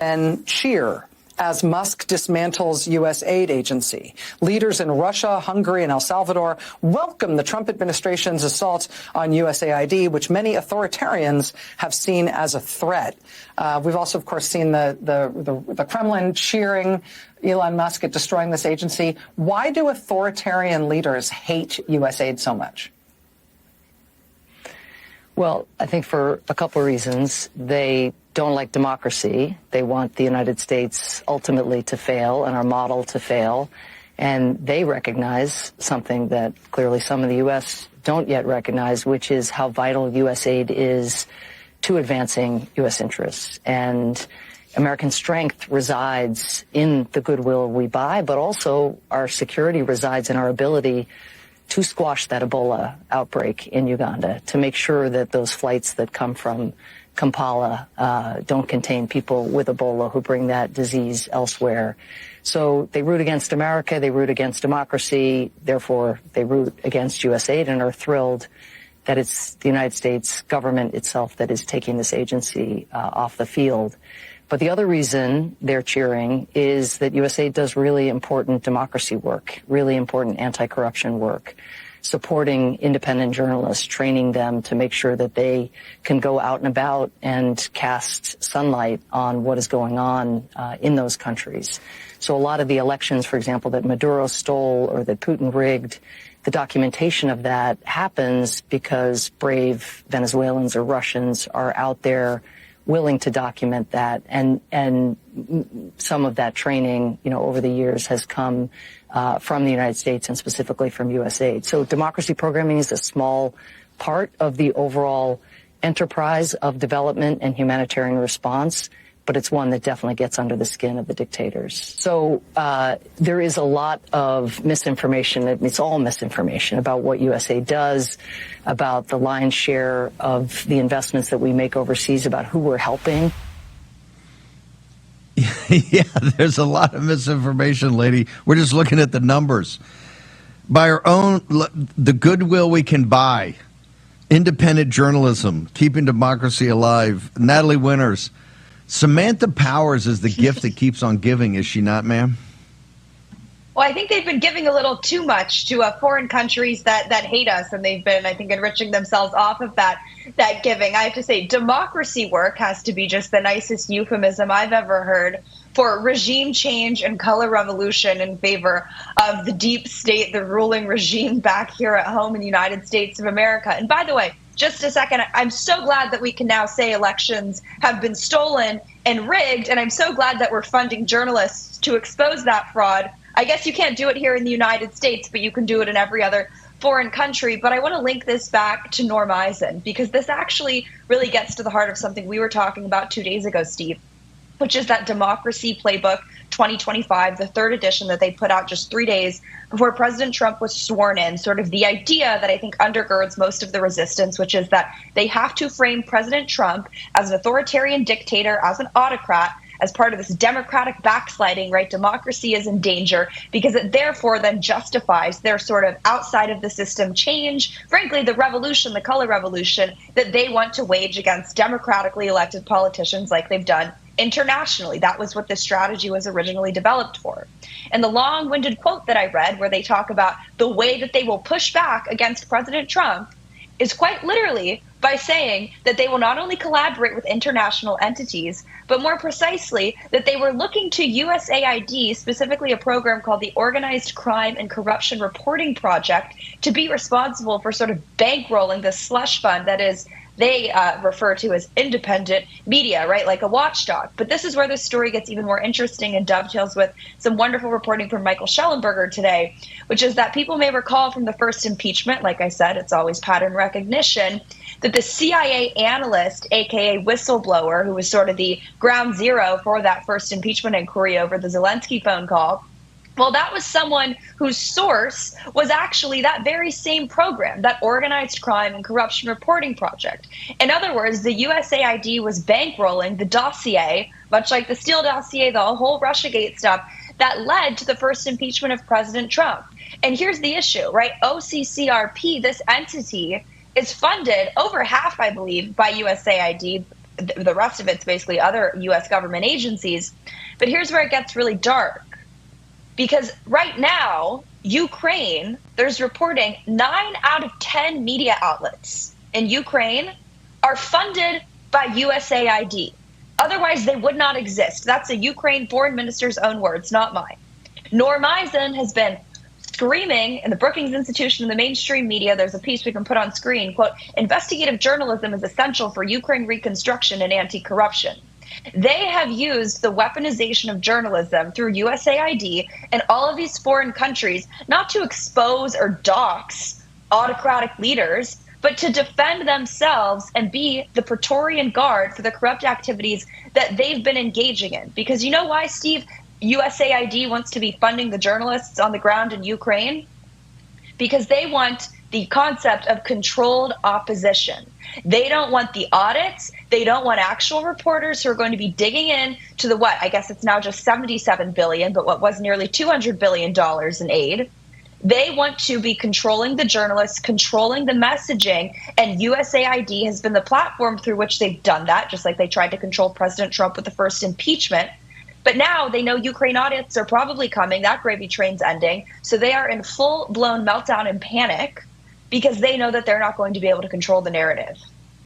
and cheer as Musk dismantles U.S. aid agency. Leaders in Russia, Hungary, and El Salvador welcome the Trump administration's assault on USAID, which many authoritarians have seen as a threat. We've also, of course, seen the Kremlin cheering Elon Musk at destroying this agency. Why do authoritarian leaders hate USAID so much? Well, I think for a couple of reasons. They don't like democracy. They want the United States ultimately to fail and our model to fail. And they recognize something that clearly some in the U.S. don't yet recognize, which is how vital USAID is to advancing U.S. interests. And American strength resides in the goodwill we buy, but also our security resides in our ability to squash that Ebola outbreak in Uganda, to make sure that those flights that come from Kampala don't contain people with Ebola who bring that disease elsewhere. So they root against America, they root against democracy, therefore they root against USAID and are thrilled that it's the United States government itself that is taking this agency off the field. But the other reason they're cheering is that USAID does really important democracy work, really important anti-corruption work, supporting independent journalists, training them to make sure that they can go out and about and cast sunlight on what is going on in those countries. So a lot of the elections, for example, that Maduro stole or that Putin rigged, the documentation of that happens because brave Venezuelans or Russians are out there willing to document that, and some of that training, over the years has come from the United States and specifically from USAID. So democracy programming is a small part of the overall enterprise of development and humanitarian response, but it's one that definitely gets under the skin of the dictators. So there is a lot of misinformation. It's all misinformation about what USAID does, about the lion's share of the investments that we make overseas, about who we're helping. Yeah, there's a lot of misinformation, lady. We're just looking at the numbers. By our own, the goodwill we can buy, independent journalism, keeping democracy alive. Natalie Winters. Samantha Powers is the gift that keeps on giving, is she not, ma'am? Well, I think they've been giving a little too much to foreign countries that hate us, and they've been, I think, enriching themselves off of that giving. I have to say, democracy work has to be just the nicest euphemism I've ever heard for regime change and color revolution in favor of the deep state, the ruling regime back here at home in the United States of America. And by the way, just a second, I'm so glad that we can now say elections have been stolen and rigged, and I'm so glad that we're funding journalists to expose that fraud. I guess you can't do it here in the United States, but you can do it in every other foreign country. But I want to link this back to Norm Eisen, because this actually really gets to the heart of something we were talking about 2 days ago, Steve, which is that Democracy Playbook 2025, the third edition that they put out just 3 days before President Trump was sworn in. Sort of the idea that I think undergirds most of the resistance, which is that they have to frame President Trump as an authoritarian dictator, as an autocrat, as part of this democratic backsliding, right? Democracy is in danger because it therefore then justifies their sort of outside of the system change, frankly, the revolution, the color revolution that they want to wage against democratically elected politicians like they've done internationally. That was what this strategy was originally developed for. And the long-winded quote that I read where they talk about the way that they will push back against President Trump is quite literally by saying that they will not only collaborate with international entities, but more precisely that they were looking to USAID, specifically a program called the Organized Crime and Corruption Reporting Project, to be responsible for sort of bankrolling the slush fund that is they refer to as independent media, right, like a watchdog. But this is where this story gets even more interesting and dovetails with some wonderful reporting from Michael Schellenberger today, which is that people may recall from the first impeachment, like I said, it's always pattern recognition, that the CIA analyst, aka whistleblower, who was sort of the ground zero for that first impeachment inquiry over the Zelensky phone call, well, that was someone whose source was actually that very same program, that Organized Crime and Corruption Reporting Project. In other words, the USAID was bankrolling the dossier, much like the Steele dossier, the whole Russiagate stuff, that led to the first impeachment of President Trump. And here's the issue, right? OCCRP, this entity, is funded over half, I believe, by USAID, the rest of it's basically other U.S. government agencies. But here's where it gets really dark. Because right now, Ukraine, there's reporting 9 out of 10 media outlets in Ukraine are funded by USAID. Otherwise, they would not exist. That's the Ukraine foreign minister's own words, not mine. Norm Eisen has been screaming in the Brookings Institution and the mainstream media. There's a piece we can put on screen, quote, investigative journalism is essential for Ukraine reconstruction and anti-corruption. They have used the weaponization of journalism through USAID and all of these foreign countries, not to expose or dox autocratic leaders, but to defend themselves and be the Praetorian Guard for the corrupt activities that they've been engaging in. Because you know why, Steve, USAID wants to be funding the journalists on the ground in Ukraine? Because they want the concept of controlled opposition. They don't want the audits. They don't want actual reporters who are going to be digging in to the what? I guess it's now just $77 billion, but what was nearly $200 billion in aid. They want to be controlling the journalists, controlling the messaging, and USAID has been the platform through which they've done that, just like they tried to control President Trump with the first impeachment. But now they know Ukraine audits are probably coming. That gravy train's ending. So they are in full-blown meltdown and panic because they know that they're not going to be able to control the narrative.